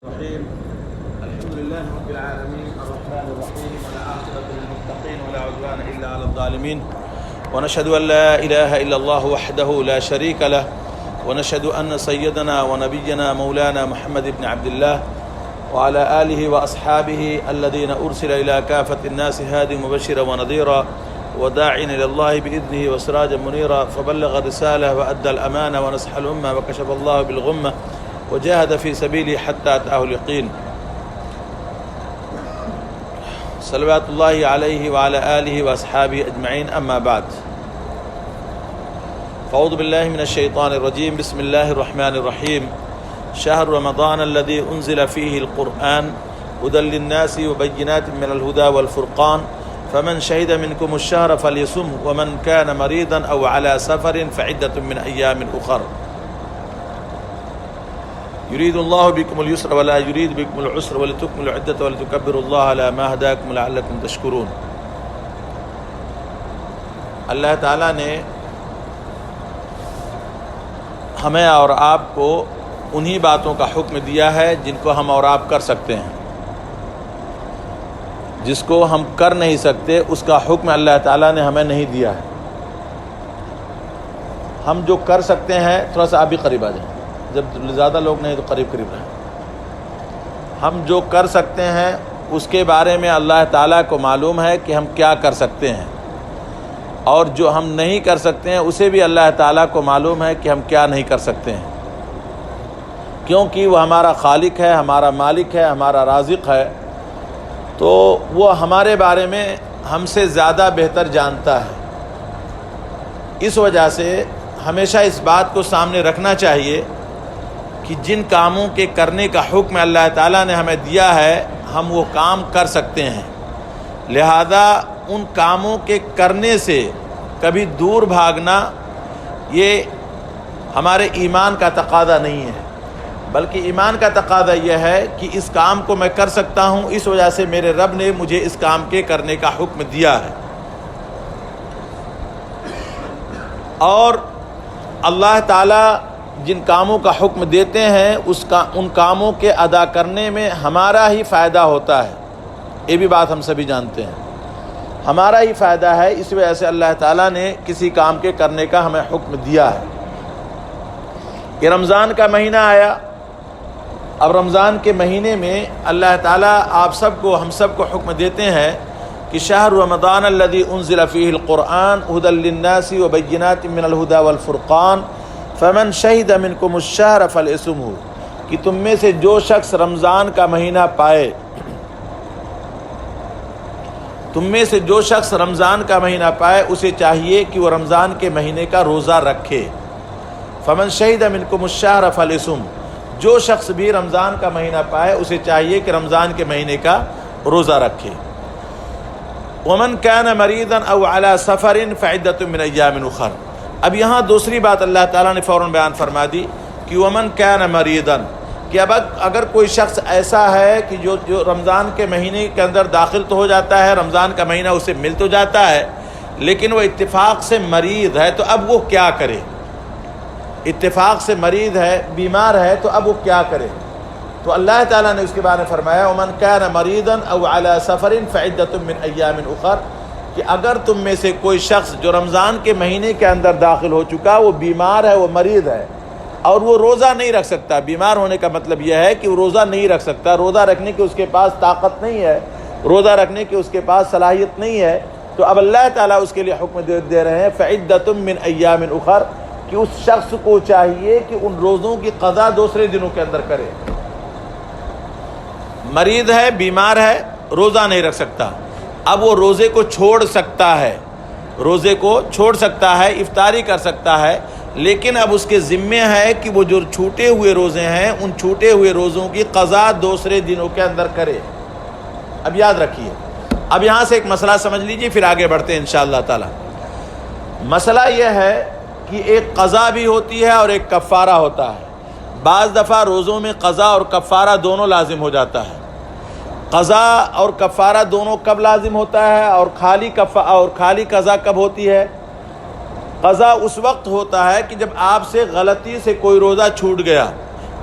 الرحيم الحمد لله رب العالمين الرحمن الرحيم والعاقبة للمتقين ولا عدوان إلا على الظالمين ونشهد أن لا إله إلا الله وحده لا شريك له ونشهد أن سيدنا ونبينا مولانا محمد بن عبد الله وعلى آله وأصحابه الذين أرسل إلى كافة الناس هادي مبشرا ونذيرا وداعيا إلى الله بإذنه وسراجا منيرا فبلغ الرسالة وأدى الأمانة ونصح الأمة وكشف الله بالغمة وجاهد في سبيله حتى أتاه اليقين صلوات الله عليه وعلى آله وأصحابه أجمعين أما بعد فأعوذ بالله من الشيطان الرجيم بسم الله الرحمن الرحيم شهر رمضان الذي أنزل فيه القرآن هدى للناس وبينات من الهدى والفرقان فمن شهد منكم الشهر فليصم ومن كان مريضا أو على سفر فعدة من أيام أخر يريد الله بكم اليسر ولا يريد بكم العسر ولتكملوا العدة ولتكبروا الله على ما هداكم لعلكم تشكرون۔ اللہ تعالیٰ نے ہمیں اور آپ کو انہی باتوں کا حکم دیا ہے جن کو ہم اور آپ کر سکتے ہیں، جس کو ہم کر نہیں سکتے اس کا حکم اللہ تعالیٰ نے ہمیں نہیں دیا ہے۔ ہم جو کر سکتے ہیں، تھوڑا سا آپ بھی قریب آ جائیں، جب زیادہ لوگ نہیں تو قریب رہیں۔ ہم جو کر سکتے ہیں اس کے بارے میں اللہ تعالیٰ کو معلوم ہے کہ ہم کیا کر سکتے ہیں، اور جو ہم نہیں کر سکتے ہیں اسے بھی اللہ تعالیٰ کو معلوم ہے کہ ہم کیا نہیں کر سکتے ہیں، کیونکہ وہ ہمارا خالق ہے، ہمارا مالک ہے، ہمارا رازق ہے، تو وہ ہمارے بارے میں ہم سے زیادہ بہتر جانتا ہے۔ اس وجہ سے ہمیشہ اس بات کو سامنے رکھنا چاہیے کہ جن کاموں کے کرنے کا حکم اللہ تعالیٰ نے ہمیں دیا ہے ہم وہ کام کر سکتے ہیں، لہذا ان کاموں کے کرنے سے کبھی دور بھاگنا یہ ہمارے ایمان کا تقاضا نہیں ہے، بلکہ ایمان کا تقاضا یہ ہے کہ اس کام کو میں کر سکتا ہوں، اس وجہ سے میرے رب نے مجھے اس کام کے کرنے کا حکم دیا ہے۔ اور اللہ تعالیٰ جن کاموں کا حکم دیتے ہیں ان کاموں کے ادا کرنے میں ہمارا ہی فائدہ ہوتا ہے، یہ بھی بات ہم سبھی جانتے ہیں، ہمارا ہی فائدہ ہے، اس وجہ سے اللہ تعالیٰ نے کسی کام کے کرنے کا ہمیں حکم دیا ہے۔ یہ رمضان کا مہینہ آیا، اب رمضان کے مہینے میں اللہ تعالیٰ ہم سب کو حکم دیتے ہیں کہ شہر رمضان الذی انزل فیہ القرآن ھدی للناس وبینات من الھدی والفرقان فمن شہد منکم الشہر فلیصمہ، کہ تم میں سے جو شخص رمضان کا مہینہ پائے، رمضان کا مہینہ پائے اسے چاہیے کہ وہ رمضان کے مہینے کا روزہ رکھے۔ فمن شہد منکم الشہر فلیصم، جو شخص بھی رمضان کا مہینہ پائے اسے چاہیے کہ رمضان کے مہینے کا روزہ رکھے۔ ومن کان مریضا او علی سفر فعدۃ من ایام اخر، اب یہاں دوسری بات اللہ تعالیٰ نے فوراً بیان فرما دی کہ ومن کان مریضا، کہ اب اگر کوئی شخص ایسا ہے کہ جو رمضان کے مہینے کے اندر داخل تو ہو جاتا ہے، رمضان کا مہینہ اسے مل تو جاتا ہے، لیکن وہ اتفاق سے مریض ہے، تو اب وہ کیا کرے؟ اتفاق سے مریض ہے، بیمار ہے، تو اب وہ کیا کرے؟ تو اللہ تعالیٰ نے اس کے بارے میں فرمایا ومن کان مریضا او علی سفر فعدۃ من ایام اخر، کہ اگر تم میں سے کوئی شخص جو رمضان کے مہینے کے اندر داخل ہو چکا، وہ بیمار ہے، وہ مریض ہے، اور وہ روزہ نہیں رکھ سکتا۔ بیمار ہونے کا مطلب یہ ہے کہ وہ روزہ نہیں رکھ سکتا، روزہ رکھنے کی اس کے پاس طاقت نہیں ہے، روزہ رکھنے کی اس کے پاس صلاحیت نہیں ہے، تو اب اللہ تعالیٰ اس کے لیے حکم دے رہے ہیں فعدۃ من ایام اخر، کہ اس شخص کو چاہیے کہ ان روزوں کی قضا دوسرے دنوں کے اندر کرے۔ مریض ہے، بیمار ہے، روزہ نہیں رکھ سکتا، اب وہ روزے کو چھوڑ سکتا ہے، افطاری کر سکتا ہے، لیکن اب اس کے ذمے ہے کہ وہ جو چھوٹے ہوئے روزے ہیں ان چھوٹے ہوئے روزوں کی قضا دوسرے دنوں کے اندر کرے۔ اب یاد رکھیے، اب یہاں سے ایک مسئلہ سمجھ لیجیے، پھر آگے بڑھتے ہیں انشاءاللہ تعالی۔ مسئلہ یہ ہے کہ ایک قضا بھی ہوتی ہے اور ایک کفارہ ہوتا ہے۔ بعض دفعہ روزوں میں قضا اور کفارہ دونوں لازم ہو جاتا ہے۔ قضا اور کفارہ دونوں کب لازم ہوتا ہے، اور خالی قضا کب ہوتی ہے؟ قضا اس وقت ہوتا ہے کہ جب آپ سے غلطی سے کوئی روزہ چھوٹ گیا،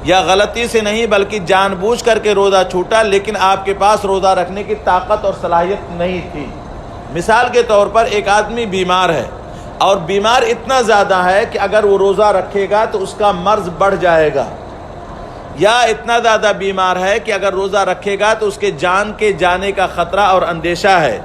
یا غلطی سے نہیں بلکہ جان بوجھ کر کے روزہ چھوٹا، لیکن آپ کے پاس روزہ رکھنے کی طاقت اور صلاحیت نہیں تھی۔ مثال کے طور پر ایک آدمی بیمار ہے اور بیمار اتنا زیادہ ہے کہ اگر وہ روزہ رکھے گا تو اس کا مرض بڑھ جائے گا، یا اتنا زیادہ بیمار ہے کہ اگر روزہ رکھے گا تو اس کے جان کے جانے کا خطرہ اور اندیشہ ہے،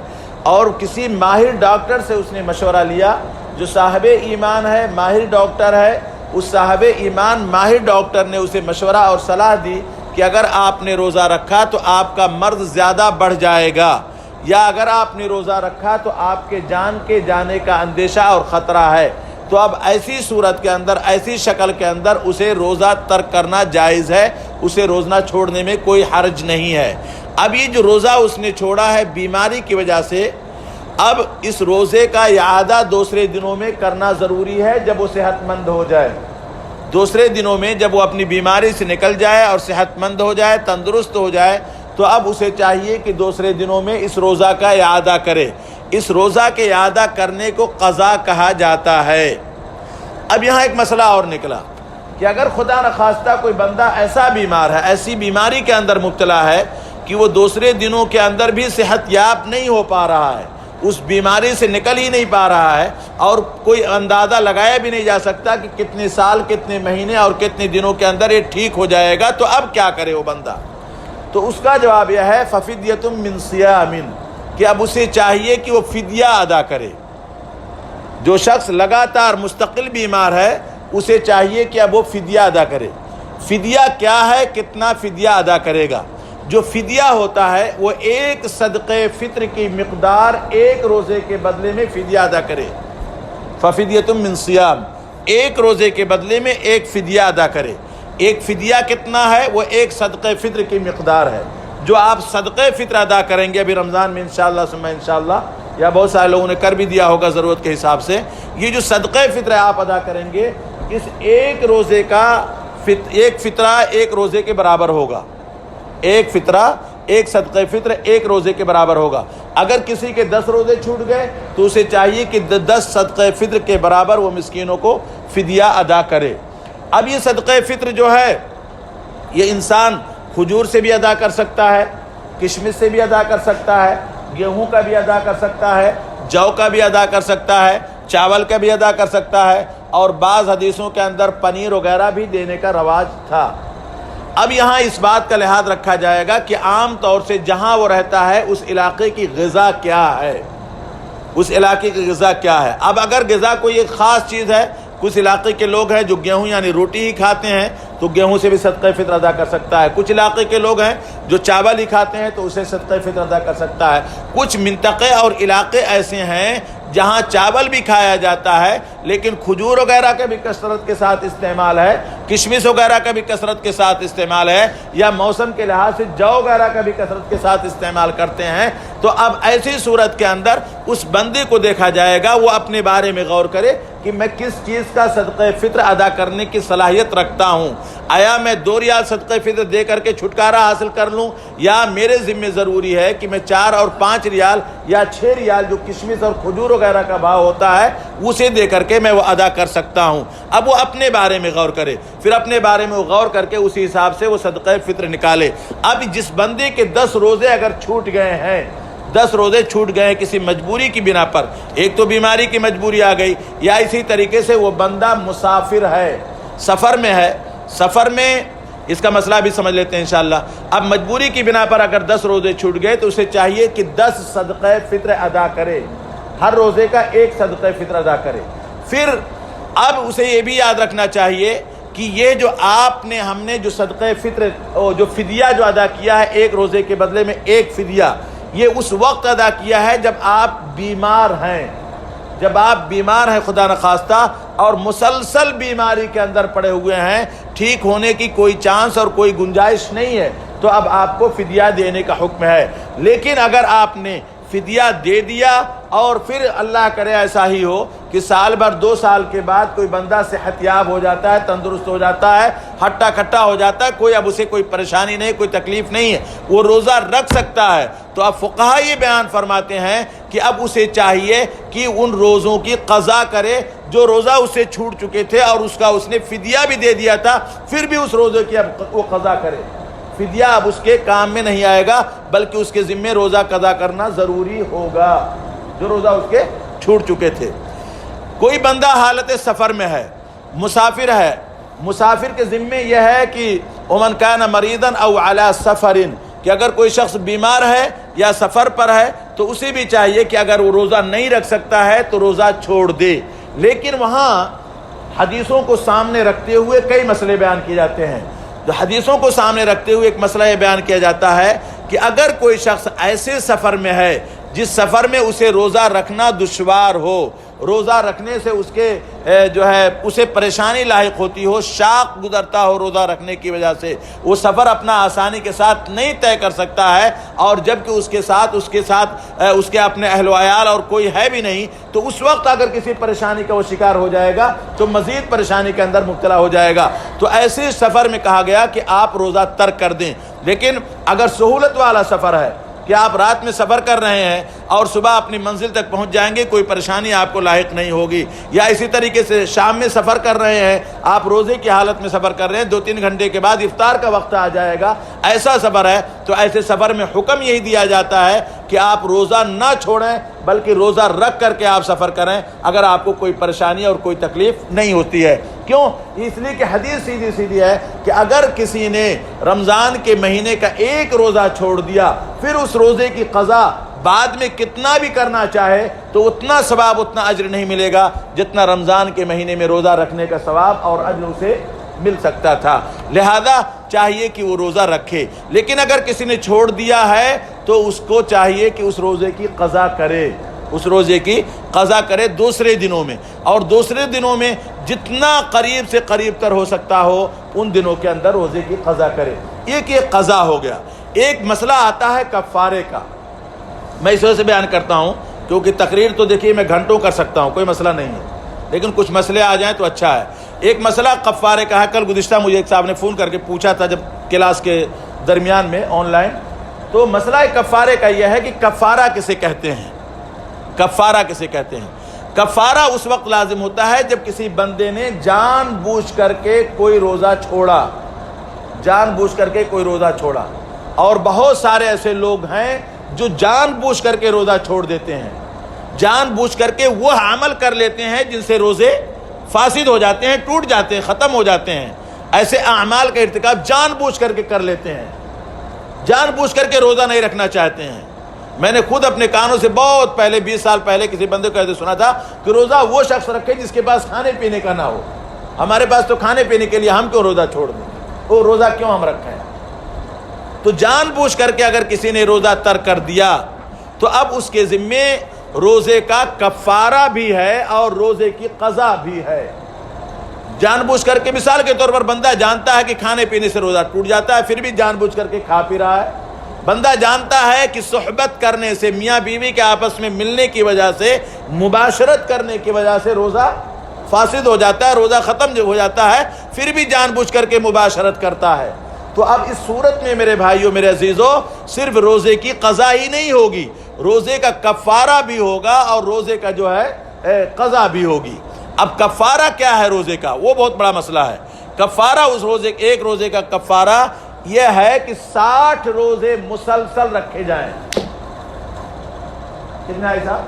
اور کسی ماہر ڈاکٹر سے اس نے مشورہ لیا جو صاحب ایمان ہے، ماہر ڈاکٹر ہے، اس صاحب ایمان ماہر ڈاکٹر نے اسے مشورہ اور صلاح دی کہ اگر آپ نے روزہ رکھا تو آپ کا مرض زیادہ بڑھ جائے گا، یا اگر آپ نے روزہ رکھا تو آپ کے جان کے جانے کا اندیشہ اور خطرہ ہے، تو اب ایسی صورت کے اندر، ایسی شکل کے اندر اسے روزہ ترک کرنا جائز ہے، اسے روزہ چھوڑنے میں کوئی حرج نہیں ہے۔ اب یہ جو روزہ اس نے چھوڑا ہے بیماری کی وجہ سے، اب اس روزے کا اعادہ دوسرے دنوں میں کرنا ضروری ہے جب وہ صحت مند ہو جائے۔ دوسرے دنوں میں جب وہ اپنی بیماری سے نکل جائے اور صحت مند ہو جائے، تندرست ہو جائے، تو اب اسے چاہیے کہ دوسرے دنوں میں اس روزہ کا اعادہ کرے۔ اس روزہ کے اعادہ کرنے کو قضا کہا جاتا ہے۔ اب یہاں ایک مسئلہ اور نکلا کہ اگر خدا نخواستہ کوئی بندہ ایسا بیمار ہے، ایسی بیماری کے اندر مبتلا ہے کہ وہ دوسرے دنوں کے اندر بھی صحت یاب نہیں ہو پا رہا ہے، اس بیماری سے نکل ہی نہیں پا رہا ہے، اور کوئی اندازہ لگایا بھی نہیں جا سکتا کہ کتنے سال، کتنے مہینے اور کتنے دنوں کے اندر یہ ٹھیک ہو جائے گا، تو اب کیا کرے وہ بندہ؟ تو اس کا جواب یہ ہے ففدیۃ من صیام، کہ اب اسے چاہیے کہ وہ فدیہ ادا کرے۔ جو شخص لگاتار مستقل بیمار ہے اسے چاہیے کہ اب وہ فدیہ ادا کرے۔ فدیہ کیا ہے؟ کتنا فدیہ ادا کرے گا؟ جو فدیہ ہوتا ہے وہ ایک صدقہ فطر کی مقدار ایک روزے کے بدلے میں فدیہ ادا کرے۔ ففدیۃ من صیام، ایک روزے کے بدلے میں ایک فدیہ ادا کرے۔ ایک فدیہ کتنا ہے؟ وہ ایک صدقہ فطر کی مقدار ہے۔ جو آپ صدقہ فطر ادا کریں گے ابھی رمضان میں انشاءاللہ ثم انشاءاللہ، یا بہت سارے لوگوں نے کر بھی دیا ہوگا ضرورت کے حساب سے، یہ جو صدقہ فطر آپ ادا کریں گے، اس ایک روزے کا ایک فطرہ ایک روزے کے برابر ہوگا۔ ایک فطرہ، ایک صدقہ فطر ایک روزے کے برابر ہوگا۔ اگر کسی کے 10 روزے چھوٹ گئے تو اسے چاہیے کہ 10 صدقہ فطر کے برابر وہ مسکینوں کو فدیہ ادا کرے۔ اب یہ صدقہ فطر جو ہے یہ انسان کھجور سے بھی ادا کر سکتا ہے، کشمش سے بھی ادا کر سکتا ہے، گیہوں کا بھی ادا کر سکتا ہے، جو کا بھی ادا کر سکتا ہے، چاول کا بھی ادا کر سکتا ہے، اور بعض حدیثوں کے اندر پنیر وغیرہ بھی دینے کا رواج تھا۔ اب یہاں اس بات کا لحاظ رکھا جائے گا کہ عام طور سے جہاں وہ رہتا ہے اس علاقے کی غذا کیا ہے، اس علاقے کی غذا کیا ہے۔ اب اگر غذا کوئی ایک خاص چیز ہے، کچھ علاقے کے لوگ ہیں جو گیہوں یعنی روٹی ہی کھاتے ہیں تو گیہوں سے بھی صدقہ فطر ادا کر سکتا ہے، کچھ علاقے کے لوگ ہیں جو چاول ہی کھاتے ہیں تو اسے صدقہ فطر ادا کر سکتا ہے۔ کچھ منطقے اور علاقے ایسے ہیں جہاں چاول بھی کھایا جاتا ہے لیکن کھجور وغیرہ کا بھی کثرت کے ساتھ استعمال ہے، کشمش وغیرہ کا بھی کثرت کے ساتھ استعمال ہے، یا موسم کے لحاظ سے جو وغیرہ کا بھی کثرت کے ساتھ استعمال کرتے ہیں۔ تو اب ایسی صورت کے اندر اس بندے کو دیکھا جائے گا، وہ اپنے بارے میں غور کرے کہ میں کس چیز کا صدقہ فطر ادا کرنے کی صلاحیت رکھتا ہوں۔ آیا میں 2 ریال صدقہ فطر دے کر کے چھٹکارا حاصل کر لوں، یا میرے ذمہ ضروری ہے کہ میں 4 اور 5 ریال یا 6 ریال جو کشمش اور کھجور وغیرہ کا بھاؤ ہوتا ہے اسے دے کر کے میں وہ ادا کر سکتا ہوں۔ اب وہ اپنے بارے میں غور کرے، پھر اپنے بارے میں وہ غور کر کے اسی حساب سے وہ صدقہ فطر نکالے۔ اب جس بندے کے 10 روزے اگر چھوٹ گئے ہیں، 10 روزے چھوٹ گئے کسی مجبوری کی بنا پر، ایک تو بیماری کی مجبوری آ گئی، یا اسی طریقے سے وہ بندہ مسافر ہے، سفر میں ہے، سفر میں اس کا مسئلہ بھی سمجھ لیتے ہیں انشاءاللہ۔ اب مجبوری کی بنا پر اگر 10 روزے چھوٹ گئے تو اسے چاہیے کہ 10 صدقہ فطر ادا کرے، ہر روزے کا ایک صدقہ فطر ادا کرے۔ پھر اب اسے یہ بھی یاد رکھنا چاہیے کہ یہ جو ہم نے جو صدقہ فطر جو فدیہ جو ادا کیا ہے ایک روزے کے بدلے میں ایک فدیہ، یہ اس وقت ادا کیا ہے جب آپ بیمار ہیں، جب آپ بیمار ہیں خدا نخواستہ اور مسلسل بیماری کے اندر پڑے ہوئے ہیں، ٹھیک ہونے کی کوئی چانس اور کوئی گنجائش نہیں ہے، تو اب آپ کو فدیہ دینے کا حکم ہے۔ لیکن اگر آپ نے فدیہ دے دیا اور پھر اللہ کرے ایسا ہی ہو کہ سال بھر 2 سال کے بعد کوئی بندہ صحت یاب ہو جاتا ہے، تندرست ہو جاتا ہے، ہٹا کھٹا ہو جاتا ہے، کوئی اب اسے کوئی پریشانی نہیں، کوئی تکلیف نہیں ہے، وہ روزہ رکھ سکتا ہے، تو اب فقہا یہ بیان فرماتے ہیں کہ اب اسے چاہیے کہ ان روزوں کی قضا کرے جو روزہ اسے چھوٹ چکے تھے اور اس نے فدیہ بھی دے دیا تھا، پھر بھی اس روزے کی اب وہ قضا کرے۔ فدیہ اب اس کے کام میں نہیں آئے گا، بلکہ اس کے ذمے روزہ قضا کرنا ضروری ہوگا جو روزہ اس کے چھوٹ چکے تھے۔ کوئی بندہ حالت سفر میں ہے، مسافر ہے، مسافر کے ذمے یہ ہے کہ ومن کان مریضا او علی سفر، کہ اگر کوئی شخص بیمار ہے یا سفر پر ہے تو اسے بھی چاہیے کہ اگر وہ روزہ نہیں رکھ سکتا ہے تو روزہ چھوڑ دے۔ لیکن وہاں حدیثوں کو سامنے رکھتے ہوئے کئی مسئلے بیان کیے جاتے ہیں۔ تو حدیثوں کو سامنے رکھتے ہوئے ایک مسئلہ یہ بیان کیا جاتا ہے کہ اگر کوئی شخص ایسے سفر میں ہے جس سفر میں اسے روزہ رکھنا دشوار ہو، روزہ رکھنے سے اس کے اسے پریشانی لاحق ہوتی ہو، شاق گزرتا ہو روزہ رکھنے کی وجہ سے، وہ سفر اپنا آسانی کے ساتھ نہیں طے کر سکتا ہے، اور جبکہ اس کے ساتھ اس کے اپنے اہل و عیال اور کوئی ہے بھی نہیں، تو اس وقت اگر کسی پریشانی کا وہ شکار ہو جائے گا تو مزید پریشانی کے اندر مبتلا ہو جائے گا۔ تو ایسے سفر میں کہا گیا کہ آپ روزہ ترک کر دیں۔ لیکن اگر سہولت والا سفر ہے کہ آپ رات میں سفر کر رہے ہیں اور صبح اپنی منزل تک پہنچ جائیں گے، کوئی پریشانی آپ کو لاحق نہیں ہوگی، یا اسی طریقے سے شام میں سفر کر رہے ہیں، آپ روزے کی حالت میں سفر کر رہے ہیں، 2-3 گھنٹے کے بعد افطار کا وقت آ جائے گا، ایسا سفر ہے، تو ایسے سفر میں حکم یہی دیا جاتا ہے کہ آپ روزہ نہ چھوڑیں بلکہ روزہ رکھ کر کے آپ سفر کریں اگر آپ کو کوئی پریشانی اور کوئی تکلیف نہیں ہوتی ہے۔ کیوں؟ اس لیے کہ حدیث سیدھی ہے کہ اگر کسی نے رمضان کے مہینے کا ایک روزہ چھوڑ دیا، پھر اس روزے کی قضا بعد میں کتنا بھی کرنا چاہے تو اتنا ثواب، اتنا اجر نہیں ملے گا جتنا رمضان کے مہینے میں روزہ رکھنے کا ثواب اور اجر اسے مل سکتا تھا۔ لہذا چاہیے کہ وہ روزہ رکھے، لیکن اگر کسی نے چھوڑ دیا ہے تو اس کو چاہیے کہ اس روزے کی قضا کرے، اس روزے کی قضا کرے دوسرے دنوں میں، اور دوسرے دنوں میں جتنا قریب سے قریب تر ہو سکتا ہو ان دنوں کے اندر روزے کی قضا کرے۔ ایک یہ قضا ہو گیا۔ ایک مسئلہ آتا ہے کفارے کا، میں اس وجہ سے بیان کرتا ہوں کیونکہ تقریر تو دیکھیے میں گھنٹوں کر سکتا ہوں، کوئی مسئلہ نہیں ہے، لیکن کچھ مسئلے آ جائیں تو اچھا ہے۔ ایک مسئلہ کفارے کا ہے۔ کل گزشتہ مجھے ایک صاحب نے فون کر کے پوچھا تھا جب کلاس کے درمیان میں آن لائن، تو مسئلہ کفارے کا یہ ہے کہ کفارہ کسے کہتے ہیں، کفارہ کسے کہتے ہیں۔ کفارہ اس وقت لازم ہوتا ہے جب کسی بندے نے جان بوجھ کر کے کوئی روزہ چھوڑا، جان بوجھ کر کے کوئی روزہ چھوڑا، اور بہت سارے ایسے لوگ ہیں جو جان بوجھ کر کے روزہ چھوڑ دیتے ہیں، جان بوجھ کر کے وہ عمل کر لیتے ہیں جن سے روزے فاسد ہو جاتے ہیں، ٹوٹ جاتے ہیں، ختم ہو جاتے ہیں۔ ایسے اعمال کا ارتکاب جان بوجھ کر کے کر لیتے ہیں، جان بوجھ کر کے روزہ نہیں رکھنا چاہتے ہیں۔ میں نے خود اپنے کانوں سے بہت پہلے 20 سال پہلے کسی بندے کو کہتے سنا تھا کہ روزہ وہ شخص رکھے جس کے پاس کھانے پینے کا نہ ہو۔ ہمارے پاس تو کھانے پینے کے لیے، ہم کیوں روزہ چھوڑ دیں، وہ روزہ کیوں ہم رکھیں؟ تو جان بوجھ کر کے اگر کسی نے روزہ ترک کر دیا تو اب اس کے ذمے روزے کا کفارہ بھی ہے اور روزے کی قضا بھی ہے۔ جان بوجھ کر کے، مثال کے طور پر بندہ جانتا ہے کہ کھانے پینے سے روزہ ٹوٹ جاتا ہے، پھر بھی جان بوجھ کر کے کھا پی رہا ہے۔ بندہ جانتا ہے کہ صحبت کرنے سے، میاں بیوی کے آپس میں ملنے کی وجہ سے، مباشرت کرنے کی وجہ سے روزہ فاسد ہو جاتا ہے، روزہ ختم ہو جاتا ہے، پھر بھی جان بوجھ کر کے مباشرت کرتا ہے۔ تو اب اس صورت میں میرے بھائیوں، میرے عزیزوں، صرف روزے کی قضا ہی نہیں ہوگی، روزے کا کفارہ بھی ہوگا اور روزے کا جو ہے قضا بھی ہوگی۔ اب کفارہ کیا ہے روزے کا، وہ بہت بڑا مسئلہ ہے۔ کفارہ اس روزے، ایک روزے کا کفارہ یہ ہے کہ 60 روزے مسلسل رکھے جائیں۔ کتنا ہے صاحب؟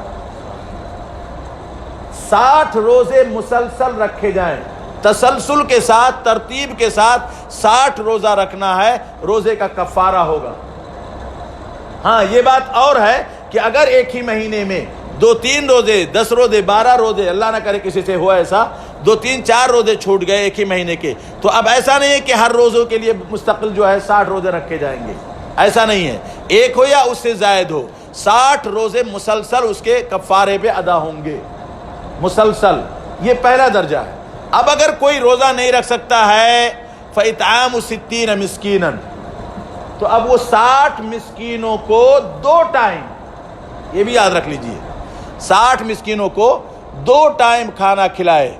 60 روزے مسلسل رکھے جائیں، تسلسل کے ساتھ، ترتیب کے ساتھ 60 روزہ رکھنا ہے، روزے کا کفارہ ہوگا۔ ہاں یہ بات اور ہے کہ اگر ایک ہی مہینے میں 2-3 روزے، 10 روزے، 12 روزے، اللہ نہ کرے کسی سے ہوا ایسا، 2-3-4 روزے چھوٹ گئے ایک ہی مہینے کے، تو اب ایسا نہیں ہے کہ ہر روزوں کے لیے مستقل جو ہے 60 روزے رکھے جائیں گے، ایسا نہیں ہے۔ ایک ہو یا اس سے زائد ہو، 60 روزے مسلسل اس کے کفارے پہ ادا ہوں گے، مسلسل۔ یہ پہلا درجہ ہے۔ اب اگر کوئی روزہ نہیں رکھ سکتا ہے فَإِطْعَامُ 60 مِسْكِينًا، تو اب وہ 60 مسکینوں کو 2 ٹائم، یہ بھی یاد رکھ لیجئے، 60 مسکینوں کو 2 ٹائم کھانا کھلائے،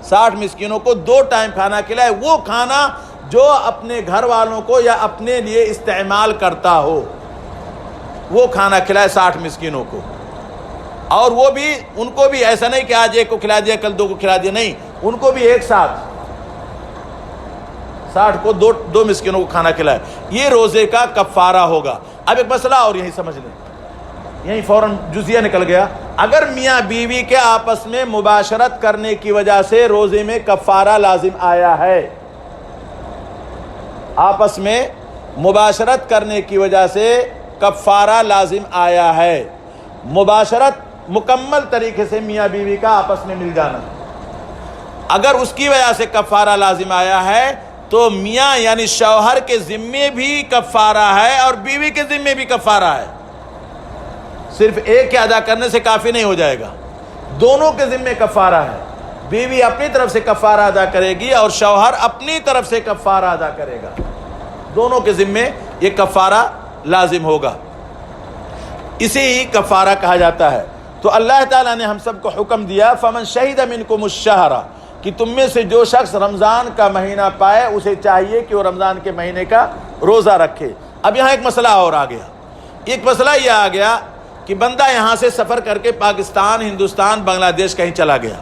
60 مسکینوں کو 2 ٹائم کھانا کھلائے، وہ کھانا جو اپنے گھر والوں کو یا اپنے لیے استعمال کرتا ہو، وہ کھانا کھلائے 60 مسکینوں کو۔ اور وہ بھی ان کو بھی ایسا نہیں کہ آج ایک کو کھلا دیا کل دو کو کھلا دیا، نہیں، ان کو بھی ایک ساتھ 60 کو دو مسکینوں کو کھانا کھلائے، یہ روزے کا کفارہ ہوگا۔ اب ایک مسئلہ اور یہی سمجھ لیں، یہی فوراً جزیہ نکل گیا، اگر میاں بیوی کے آپس میں مباشرت کرنے کی وجہ سے روزے میں کفارہ لازم آیا ہے، آپس میں مباشرت کرنے کی وجہ سے کفارہ لازم آیا ہے، مباشرت مکمل طریقے سے میاں بیوی کا آپس میں مل جانا، اگر اس کی وجہ سے کفارہ لازم آیا ہے تو میاں یعنی شوہر کے ذمے بھی کفارہ ہے اور بیوی کے ذمے بھی کفارہ ہے، صرف ایک کے ادا کرنے سے کافی نہیں ہو جائے گا، دونوں کے ذمے کفارہ ہے، بیوی اپنی طرف سے کفارہ ادا کرے گی اور شوہر اپنی طرف سے کفارہ ادا کرے گا، دونوں کے ذمے یہ کفارہ لازم ہوگا، اسی کفارہ کہا جاتا ہے۔ تو اللہ تعالیٰ نے ہم سب کو حکم دیا فمن شہد منکم الشہر، کہ تم میں سے جو شخص رمضان کا مہینہ پائے اسے چاہیے کہ وہ رمضان کے مہینے کا روزہ رکھے۔ اب یہاں ایک مسئلہ اور آ گیا، ایک مسئلہ یہ آ گیا کہ بندہ یہاں سے سفر کر کے پاکستان، ہندوستان، بنگلہ دیش کہیں چلا گیا،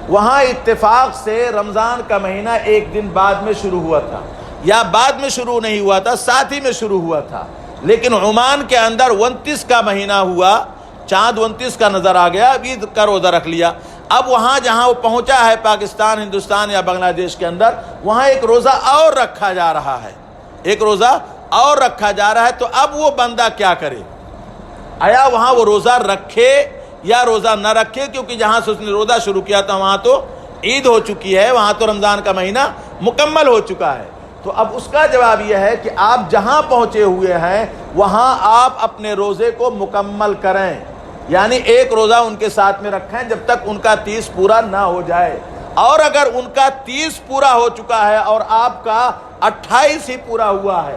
وہاں اتفاق سے رمضان کا مہینہ ایک دن بعد میں شروع ہوا تھا، یا بعد میں شروع نہیں ہوا تھا، ساتھ ہی میں شروع ہوا تھا، لیکن عمان کے اندر 29 کا مہینہ ہوا، چاند 29 کا نظر آ گیا، عید کا روزہ رکھ لیا۔ اب وہاں جہاں وہ پہنچا ہے پاکستان، ہندوستان یا بنگلہ دیش کے اندر، وہاں ایک روزہ اور رکھا جا رہا ہے، ایک روزہ اور رکھا جا رہا ہے، تو اب وہ بندہ کیا کرے؟ آیا وہاں وہ روزہ رکھے یا روزہ نہ رکھے؟ کیونکہ جہاں سے اس نے روزہ شروع کیا تھا وہاں تو عید ہو چکی ہے، وہاں تو رمضان کا مہینہ مکمل ہو چکا ہے۔ تو اب اس کا جواب یہ ہے کہ آپ جہاں پہنچے ہوئے ہیں وہاں آپ اپنے روزے کو مکمل کریں، یعنی ایک روزہ ان کے ساتھ میں رکھیں جب تک ان کا 30 پورا نہ ہو جائے، اور اگر ان کا 30 پورا ہو چکا ہے اور آپ کا 28 ہی پورا ہوا ہے،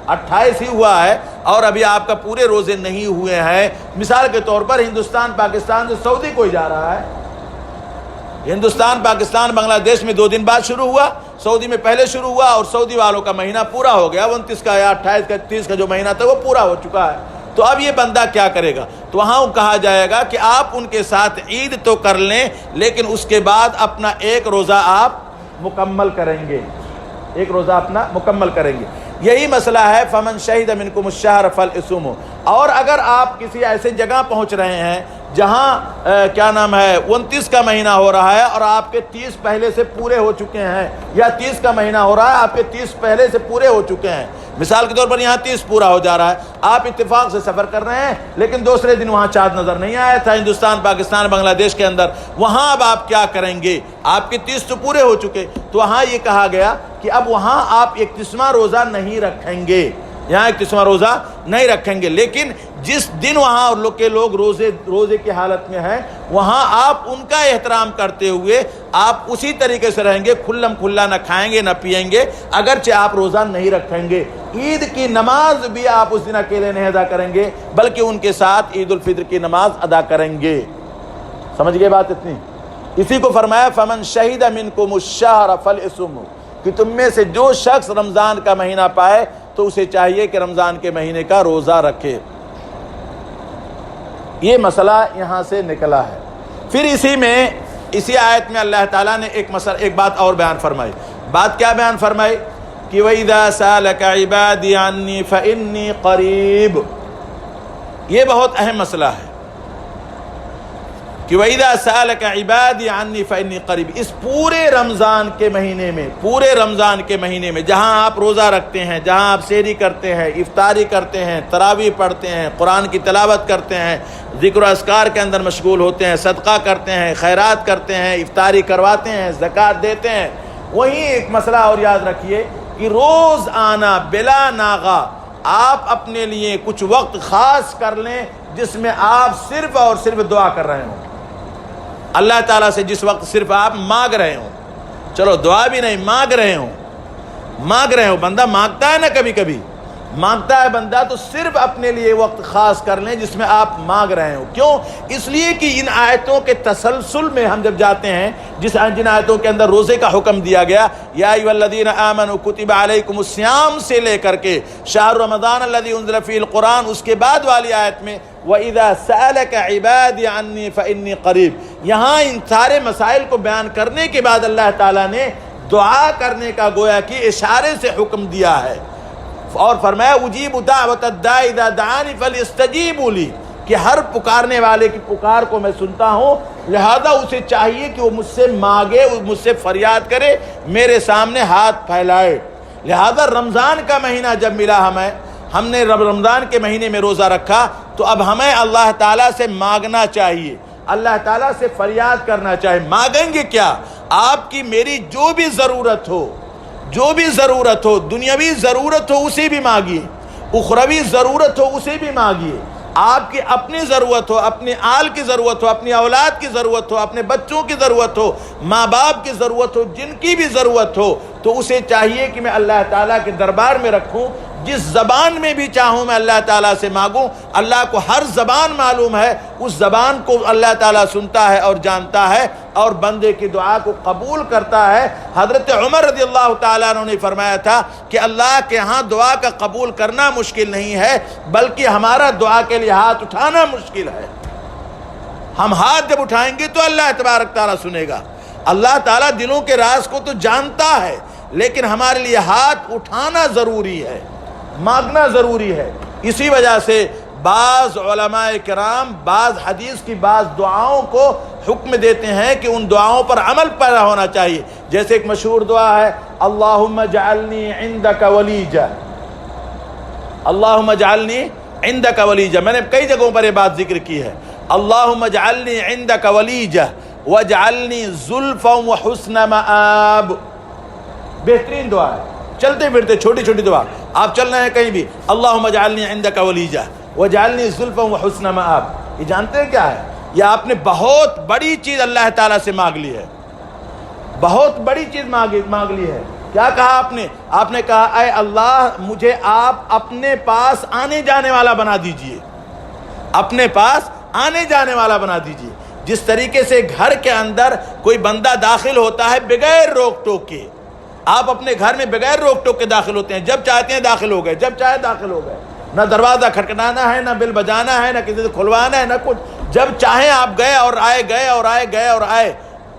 28 ہی ہوا ہے اور ابھی آپ کا پورے روزے نہیں ہوئے ہیں، مثال کے طور پر ہندوستان پاکستان سے سعودی کوئی جا رہا ہے، ہندوستان پاکستان بنگلہ دیش میں 2 دن بعد شروع ہوا، سعودی میں پہلے شروع ہوا اور سعودی والوں کا مہینہ پورا ہو گیا، 29 کا یا 28 کا 30 کا جو مہینہ تھا وہ پورا ہو چکا ہے، تو اب یہ بندہ کیا کرے گا؟ تو وہاں کہا جائے گا کہ آپ ان کے ساتھ عید تو کر لیں لیکن اس کے بعد اپنا ایک روزہ آپ مکمل کریں گے، ایک روزہ اپنا مکمل کریں گے۔ یہی مسئلہ ہے فمن شہد منکم الشہر فلیصمہ۔ اور اگر آپ کسی ایسے جگہ پہنچ رہے ہیں جہاں 29 کا مہینہ ہو رہا ہے اور آپ کے 30 پہلے سے پورے ہو چکے ہیں، یا 30 کا مہینہ ہو رہا ہے آپ کے 30 پہلے سے پورے ہو چکے ہیں، مثال کے طور پر یہاں 30 پورا ہو جا رہا ہے، آپ اتفاق سے سفر کر رہے ہیں لیکن دوسرے دن وہاں چاند نظر نہیں آیا تھا ہندوستان پاکستان بنگلہ دیش کے اندر، وہاں اب آپ کیا کریں گے؟ آپ کے 30 تو پورے ہو چکے، تو وہاں یہ کہا گیا کہ اب وہاں آپ 31واں روزہ نہیں رکھیں گے، یہاں 31واں روزہ نہیں رکھیں گے، لیکن جس دن وہاں کے لوگ روزے کی حالت میں ہیں وہاں آپ ان کا احترام کرتے ہوئے آپ اسی طریقے سے رہیں گے، کھلم کھلا نہ کھائیں گے نہ پئیں گے، اگرچہ آپ روزہ نہیں رکھیں گے۔ عید کی نماز بھی آپ اس دن اکیلے نہیں ادا کریں گے بلکہ ان کے ساتھ عید الفطر کی نماز ادا کریں گے۔ سمجھ گئے بات اتنی؟ اسی کو فرمایا فمن شہد منکم الشہر فلیصمہ، کہ تم میں سے جو شخص رمضان کا مہینہ پائے تو اسے چاہیے کہ رمضان کے مہینے کا روزہ رکھے۔ یہ مسئلہ یہاں سے نکلا ہے۔ پھر اسی آیت میں اللہ تعالیٰ نے ایک بات اور بیان فرمائی۔ بات کیا بیان فرمائی؟ کہ وَإِذَا سَأَلَكَ عِبَادِي عَنِّي فَإِنِّي قَرِيبٌ، یہ بہت اہم مسئلہ ہے کہ وَإِذَا سَأَلَكَ عِبَادِي عَنِّي فَإِنِّي قَرِيبٌ۔ اس پورے رمضان کے مہینے میں جہاں آپ روزہ رکھتے ہیں، جہاں آپ سحری کرتے ہیں، افطاری کرتے ہیں، تراویح پڑھتے ہیں، قرآن کی تلاوت کرتے ہیں، ذکر و اذکار کے اندر مشغول ہوتے ہیں، صدقہ کرتے ہیں، خیرات کرتے ہیں، افطاری کرواتے ہیں، زکوٰۃ دیتے ہیں، وہیں ایک مسئلہ اور یاد رکھیے کہ روز آنا بلا ناغہ آپ اپنے لیے کچھ وقت خاص کر لیں جس میں آپ صرف اور صرف دعا کر رہے ہوں، اللہ تعالیٰ سے جس وقت صرف آپ مانگ رہے ہوں، چلو دعا بھی نہیں، مانگ رہے ہوں، بندہ مانگتا ہے نا کبھی کبھی، مانگتا ہے بندہ تو صرف اپنے لیے وقت خاص کر لیں جس میں آپ مانگ رہے ہو. کیوں؟ اس لیے کہ ان آیتوں کے تسلسل میں ہم جب جاتے ہیں جن آیتوں کے اندر روزے کا حکم دیا گیا، یا ایھا الذین آمنوا کتب علیکم الصیام سے لے کر کے شہر رمضان الذی انزل فیہ القرآن، اس کے بعد والی آیت میں وَإِذَا سَأَلَكَ عِبَادِي عَنِّي فَإِنِّي قَرِيب، یہاں ان سارے مسائل کو بیان کرنے کے بعد اللہ تعالیٰ نے دعا کرنے کا گویا کہ اشارے سے حکم دیا ہے، اور فرمایا اجیب دعوت الداعی اذا دعانی فلیستجیبوا لی، کہ ہر پکارنے والے کی پکار کو میں سنتا ہوں، لہذا اسے چاہیے کہ وہ مجھ سے مانگے، مجھ سے فریاد کرے، میرے سامنے ہاتھ پھیلائے. لہذا رمضان کا مہینہ جب ملا ہم نے رمضان کے مہینے میں روزہ رکھا، تو اب ہمیں اللہ تعالیٰ سے مانگنا چاہیے، اللہ تعالیٰ سے فریاد کرنا چاہیے. مانگیں گے کیا؟ آپ کی میری جو بھی ضرورت ہو، دنیاوی ضرورت ہو اسے بھی مانگیے، اخروی ضرورت ہو اسے بھی مانگیے، آپ کی اپنی ضرورت ہو، اپنے آل کی ضرورت ہو، اپنی اولاد کی ضرورت ہو، اپنے بچوں کی ضرورت ہو، ماں باپ کی ضرورت ہو، جن کی بھی ضرورت ہو، تو اسے چاہیے کہ میں اللہ تعالیٰ کے دربار میں رکھوں. جس زبان میں بھی چاہوں میں اللہ تعالیٰ سے مانگوں. اللہ کو ہر زبان معلوم ہے، اس زبان کو اللہ تعالیٰ سنتا ہے اور جانتا ہے اور بندے کی دعا کو قبول کرتا ہے. حضرت عمر رضی اللہ تعالیٰ عنہ نے فرمایا تھا کہ اللہ کے ہاں دعا کا قبول کرنا مشکل نہیں ہے، بلکہ ہمارا دعا کے لیے ہاتھ اٹھانا مشکل ہے. ہم ہاتھ جب اٹھائیں گے تو اللہ تبارک تعالیٰ سنے گا. اللہ تعالیٰ دلوں کے راز کو تو جانتا ہے، لیکن ہمارے لیے ہاتھ اٹھانا ضروری ہے، مانگنا ضروری ہے. اسی وجہ سے بعض علماء کرام بعض حدیث کی بعض دعاؤں کو حکم دیتے ہیں کہ ان دعاؤں پر عمل پیدا ہونا چاہیے. جیسے ایک مشہور دعا ہے اللہم اجعلنی عندک ولیجہ، اللہم اجعلنی عندک ولیجہ. میں نے کئی جگہوں پر یہ بات ذکر کی ہے. اللہم اجعلنی عندک ولیجہ واجعلنی زلفا وحسن مآب. بہترین دعا ہے. چلتے پھرتے چھوٹی چھوٹی دعا، آپ چل رہے ہیں کہیں بھی، اللہم اجعلنی عندک ولیجہ واجعلنی زلفا وحسن مآب. یہ جانتے ہیں کیا ہے؟ یہ آپ نے بہت بڑی چیز اللہ تعالیٰ سے مانگ لی ہے، بہت بڑی چیز مانگ لی ہے. کیا کہا آپ نے کہا اے اللہ مجھے آپ اپنے پاس آنے جانے والا بنا دیجئے، اپنے پاس آنے جانے والا بنا دیجئے. جس طریقے سے گھر کے اندر کوئی بندہ داخل ہوتا ہے بغیر روک ٹوک کے، آپ اپنے گھر میں بغیر روک ٹوک کے داخل ہوتے ہیں، جب چاہتے ہیں داخل ہو گئے، جب چاہے داخل ہو گئے، نہ دروازہ کھٹکھٹانا ہے، نہ بل بجانا ہے، نہ کسی سے کھلوانا ہے، نہ کچھ، جب چاہیں آپ گئے اور آئے.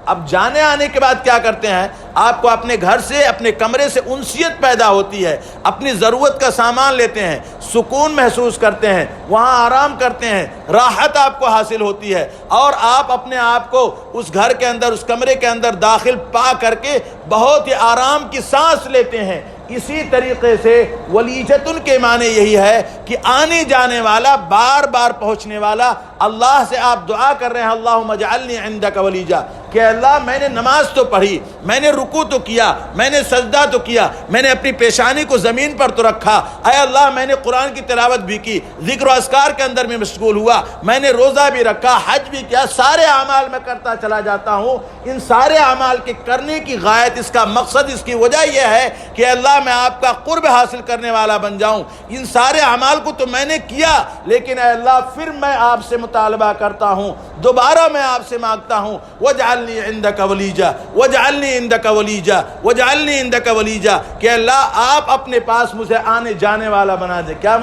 اب جانے آنے کے بعد کیا کرتے ہیں؟ آپ کو اپنے گھر سے اپنے کمرے سے انسیت پیدا ہوتی ہے، اپنی ضرورت کا سامان لیتے ہیں، سکون محسوس کرتے ہیں، وہاں آرام کرتے ہیں، راحت آپ کو حاصل ہوتی ہے، اور آپ اپنے آپ کو اس گھر کے اندر اس کمرے کے اندر داخل پا کر کے بہت ہی آرام کی سانس لیتے ہیں. اسی طریقے سے ولیجتن کے معنی یہی ہے کہ آنے جانے والا، بار بار پہنچنے والا. اللہ سے آپ دعا کر رہے ہیں اللہم اجعلنی عندک ولیجہ، کہ اللہ میں نے نماز تو پڑھی، میں نے رکوع تو کیا، میں نے سجدہ تو کیا، میں نے اپنی پیشانی کو زمین پر تو رکھا، اے اللہ میں نے قرآن کی تلاوت بھی کی، ذکر و اذکار کے اندر میں مشغول ہوا، میں نے روزہ بھی رکھا، حج بھی کیا، سارے اعمال میں کرتا چلا جاتا ہوں. ان سارے اعمال کے کرنے کی غایت، اس کا مقصد، اس کی وجہ یہ ہے کہ اللہ میں آپ کا قرب حاصل کرنے والا بن جاؤں. ان سارے اعمال کو تو میں نے کیا، لیکن اے اللہ پھر میں آپ سے مطالبہ کرتا ہوں، دوبارہ میں آپ سے مانگتا ہوں وجعلنی عندک ولیجہ وجعلنی عندک ولیجہ وجعلنی عندک ولیجہ، کہ اللہ آپ اپنے پاس مجھے آنے جانے والا بنا دے. کیا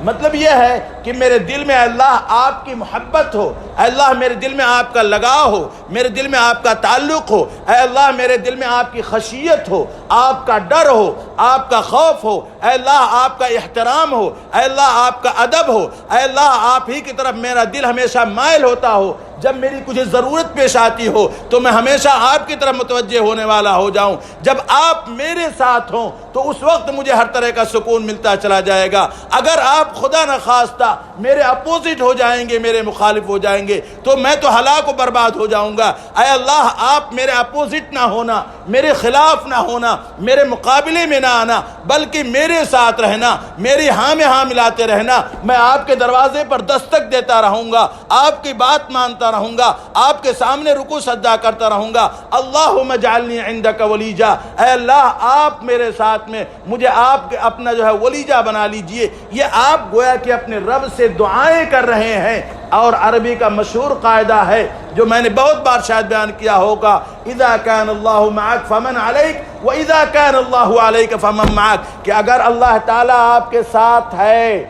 مطلب یہ ہے کہ میرے دل میں اللہ آپ کی محبت ہو، اے اللہ میرے دل میں آپ کا لگاؤ ہو، میرے دل میں آپ کا تعلق ہو، اے اللہ میرے دل میں آپ کی خشیت ہو، آپ کا ڈر ہو، آپ کا خوف ہو، اے اللہ آپ کا احترام ہو، اے اللہ آپ کا ادب ہو، اے اللہ آپ ہی کی طرف میرا دل ہمیشہ مائل ہوتا ہو. جب میری کچھ ضرورت پیش آتی ہو تو میں ہمیشہ آپ کی طرف متوجہ ہونے والا ہو جاؤں. جب آپ میرے ساتھ ہوں تو اس وقت مجھے ہر طرح کا سکون ملتا چلا جائے گا. اگر آپ خدا نخواستہ میرے اپوزٹ ہو جائیں گے، میرے مخالف ہو جائیں گے، تو میں تو ہلاک و برباد ہو جاؤں گا. اے اللہ آپ میرے اپوزٹ نہ ہونا، میرے خلاف نہ ہونا، میرے مقابلے میں نہ آنا، بلکہ میرے ساتھ رہنا، میری ہاں میں ہاں ملاتے رہنا. میں آپ کے دروازے پر دستک دیتا رہوں گا، آپ کی بات مانتا کرتا رہوں گا، آپ کے سامنے رکوع سجدہ کرتا رہوں گا۔ اللہم اجعلنی عندک ولیجا، اے اللہ آپ میرے ساتھ میں مجھے آپ کے اپنا جو ہے ولیجہ بنا لیجئے۔ یہ آپ گویا کہ اپنے رب سے دعائیں کر رہے ہیں، اور عربی کا مشہور قاعدہ ہے جو میں نے بہت بار شاید بیان کیا ہوگا، اذا کان اللہ معک فمن علیک واذا کان اللہ علیک فمن معک، کہ اگر اللہ تعالیٰ آپ کے ساتھ ہے،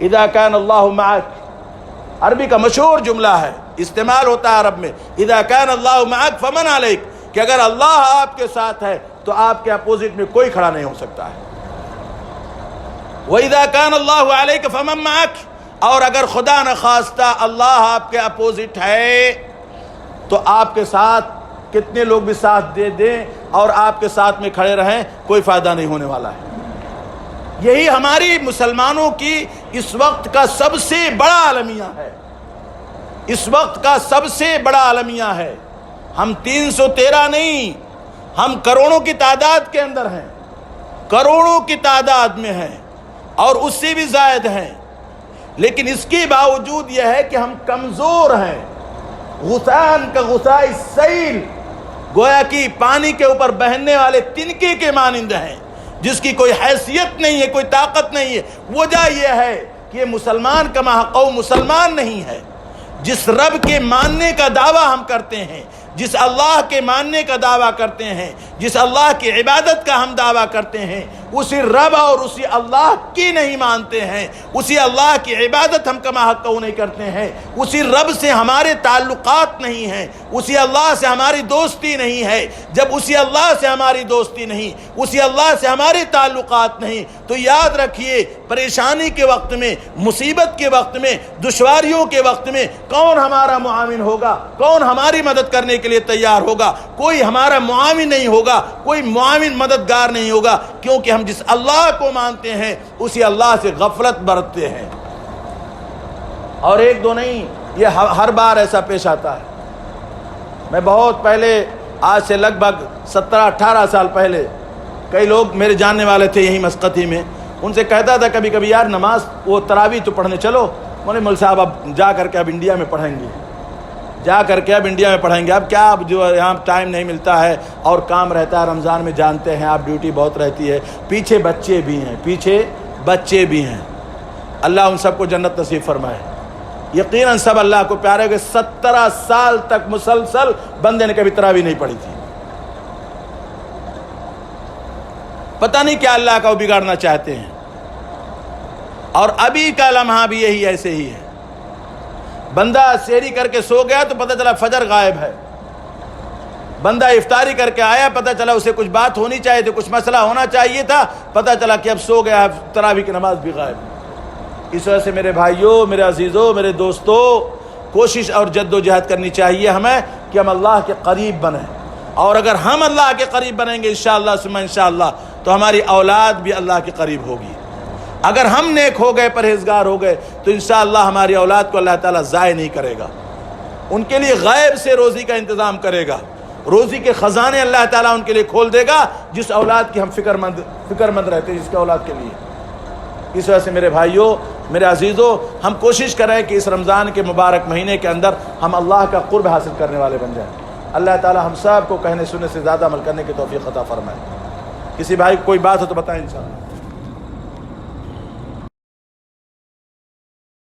اذا کان اللہ معک عربی کا مشہور جملہ ہے، استعمال ہوتا ہے عرب میں، اذا کان اللہ معک فمن علیک، کہ اگر اللہ آپ کے ساتھ ہے تو آپ کے اپوزٹ میں کوئی کھڑا نہیں ہو سکتا ہے۔ وَإِذَا كَانَ اللَّهُ عَلَيْكَ فَمَن مَّعَكَ، اور اگر خدا نخواستہ اللہ آپ کے اپوزٹ ہے تو آپ کے ساتھ کتنے لوگ بھی ساتھ دے دیں اور آپ کے ساتھ میں کھڑے رہیں، کوئی فائدہ نہیں ہونے والا ہے۔ یہی ہماری مسلمانوں کی اس وقت کا سب سے بڑا المیہ ہے، اس وقت کا سب سے بڑا المیہ ہے۔ ہم 313 نہیں، ہم کروڑوں کی تعداد کے اندر ہیں، کروڑوں کی تعداد میں ہیں اور اس سے بھی زائد ہیں، لیکن اس کے باوجود یہ ہے کہ ہم کمزور ہیں، غثان کا غثاء السیل، گویا کہ پانی کے اوپر بہنے والے تنکے کے مانند ہیں، جس کی کوئی حیثیت نہیں ہے، کوئی طاقت نہیں ہے۔ وجہ یہ ہے کہ یہ مسلمان کما قوم مسلمان نہیں ہے۔ جس رب کے ماننے کا دعویٰ ہم کرتے ہیں، جس اللہ کے ماننے کا دعویٰ کرتے ہیں، جس اللہ کی عبادت کا ہم دعویٰ کرتے ہیں، اسی رب اور اسی اللہ کی نہیں مانتے ہیں، اسی اللہ کی عبادت ہم کما حق نہیں کرتے ہیں، اسی رب سے ہمارے تعلقات نہیں ہیں، اسی اللہ سے ہماری دوستی نہیں ہے۔ جب اسی اللہ سے ہماری دوستی نہیں، اسی اللہ سے ہمارے تعلقات نہیں، تو یاد رکھیے پریشانی کے وقت میں، مصیبت کے وقت میں، دشواریوں کے وقت میں کون ہمارا معاون ہوگا، کون ہماری مدد کرنے کے لیے تیار ہوگا؟ کوئی ہمارا معاون نہیں ہوگا، کوئی معاون مددگار نہیں ہوگا، کیونکہ ہم جس اللہ کو مانتے ہیں اسی اللہ سے غفلت برتتے ہیں۔ اور ایک دو نہیں، یہ ہر بار ایسا پیش آتا ہے۔ میں بہت پہلے، آج سے لگ بھگ 17-18 سال پہلے، کئی لوگ میرے جاننے والے تھے یہیں مسقطی میں، ان سے کہتا تھا کبھی کبھی یار نماز وہ تراویح تو پڑھنے چلو، میں نے مول صاحب اب جا کر کے اب انڈیا میں پڑھیں گے، جا کر کے اب انڈیا میں پڑھیں گے، اب کیا اب جو یہاں ٹائم نہیں ملتا ہے اور کام رہتا ہے، رمضان میں جانتے ہیں آپ ڈیوٹی بہت رہتی ہے، پیچھے بچے بھی ہیں، پیچھے بچے بھی ہیں، اللہ ان سب کو جنت نصیب فرمائے۔ یقیناً سب اللہ کو پیارے ہوئے۔ 17 سال تک مسلسل بندے نے کبھی تراویح نہیں پڑھی تھی، پتہ نہیں کیا اللہ کا وہ بگاڑنا چاہتے ہیں۔ اور ابھی کا لمحہ بھی یہی ایسے ہی ہے، بندہ سحری کر کے سو گیا تو پتہ چلا فجر غائب ہے، بندہ افطاری کر کے آیا، پتہ چلا اسے کچھ بات ہونی چاہیے تھی، کچھ مسئلہ ہونا چاہیے تھا، پتہ چلا کہ اب سو گیا، تراویح کی نماز بھی غائب۔ اس وجہ سے میرے بھائیوں، میرے عزیزوں، میرے دوستوں، کوشش اور جد و جہد کرنی چاہیے ہمیں کہ ہم اللہ کے قریب بنیں، اور اگر ہم اللہ کے قریب بنیں گے انشاءاللہ ثم انشاءاللہ تو ہماری اولاد بھی اللہ کے قریب ہوگی۔ اگر ہم نیک ہو گئے، پرہیزگار ہو گئے، تو انشاءاللہ ہماری اولاد کو اللہ تعالیٰ ضائع نہیں کرے گا، ان کے لیے غیب سے روزی کا انتظام کرے گا، روزی کے خزانے اللہ تعالیٰ ان کے لیے کھول دے گا، جس اولاد کی ہم فکر مند رہتے ہیں، جس کے اولاد کے لیے۔ اس وجہ سے میرے بھائیوں، میرے عزیزوں، ہم کوشش کریں کہ اس رمضان کے مبارک مہینے کے اندر ہم اللہ کا قرب حاصل کرنے والے بن جائیں۔ اللہ تعالیٰ ہم سب کو کہنے سننے سے زیادہ عمل کرنے کی توفیق عطا فرمائے۔ کسی بھائی کو کوئی بات ہو تو بتائیں انشاءاللہ۔